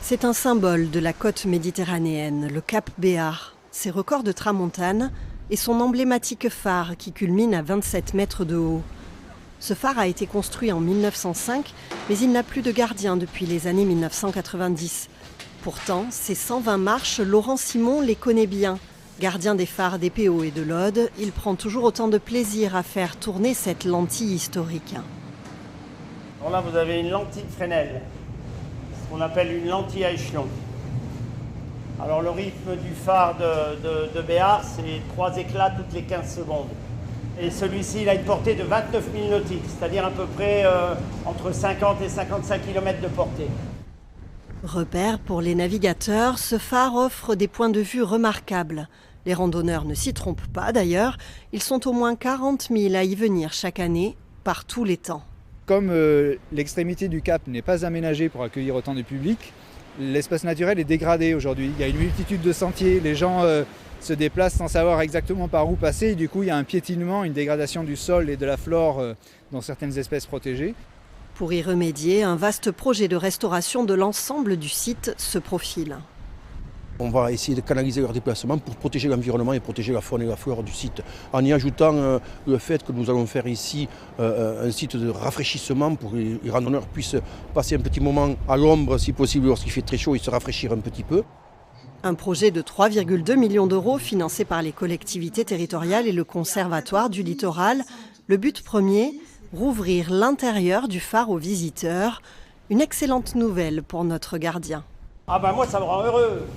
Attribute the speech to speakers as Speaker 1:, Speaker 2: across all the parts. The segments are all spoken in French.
Speaker 1: C'est un symbole de la côte méditerranéenne, le Cap Béar, ses records de tramontane et son emblématique phare qui culmine à 27 mètres de haut. Ce phare a été construit en 1905, mais il n'a plus de gardien depuis les années 1990. Pourtant, ces 120 marches, Laurent Simon les connaît bien. Gardien des phares d'Épéo et de l'Aude, il prend toujours autant de plaisir à faire tourner cette lentille historique.
Speaker 2: Alors là, vous avez une lentille Fresnel, ce qu'on appelle une lentille à échelon. Alors le rythme du phare de Béar, c'est 3 éclats toutes les 15 secondes. Et celui-ci, il a une portée de 29 000 nautiques, c'est-à-dire à peu près entre 50 et 55 km de portée.
Speaker 1: Repère pour les navigateurs, ce phare offre des points de vue remarquables. Les randonneurs ne s'y trompent pas d'ailleurs, ils sont au moins 40 000 à y venir chaque année, par tous les temps.
Speaker 3: Comme l'extrémité du cap n'est pas aménagée pour accueillir autant de public, l'espace naturel est dégradé aujourd'hui. Il y a une multitude de sentiers, les gens se déplacent sans savoir exactement par où passer. Et du coup, il y a un piétinement, une dégradation du sol et de la flore dans certaines espèces protégées.
Speaker 1: Pour y remédier, un vaste projet de restauration de l'ensemble du site se profile.
Speaker 4: On va essayer de canaliser leurs déplacements pour protéger l'environnement et protéger la faune et la flore du site. En y ajoutant le fait que nous allons faire ici un site de rafraîchissement pour que les randonneurs puissent passer un petit moment à l'ombre, si possible, lorsqu'il fait très chaud, et se rafraîchir un petit peu.
Speaker 1: Un projet de 3,2 millions d'euros financé par les collectivités territoriales et le Conservatoire du littoral. Le but premier, rouvrir l'intérieur du phare aux visiteurs. Une excellente nouvelle pour notre gardien.
Speaker 2: Ah ben moi ça me rend heureux.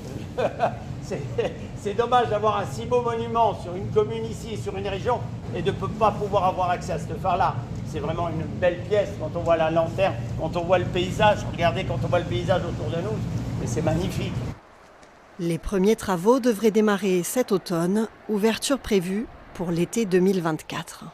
Speaker 2: C'est dommage d'avoir un si beau monument sur une commune ici, sur une région, et de ne pas pouvoir avoir accès à ce phare-là. C'est vraiment une belle pièce quand on voit la lanterne, quand on voit le paysage. Regardez quand on voit le paysage autour de nous, mais c'est magnifique.
Speaker 1: Les premiers travaux devraient démarrer cet automne, ouverture prévue pour l'été 2024.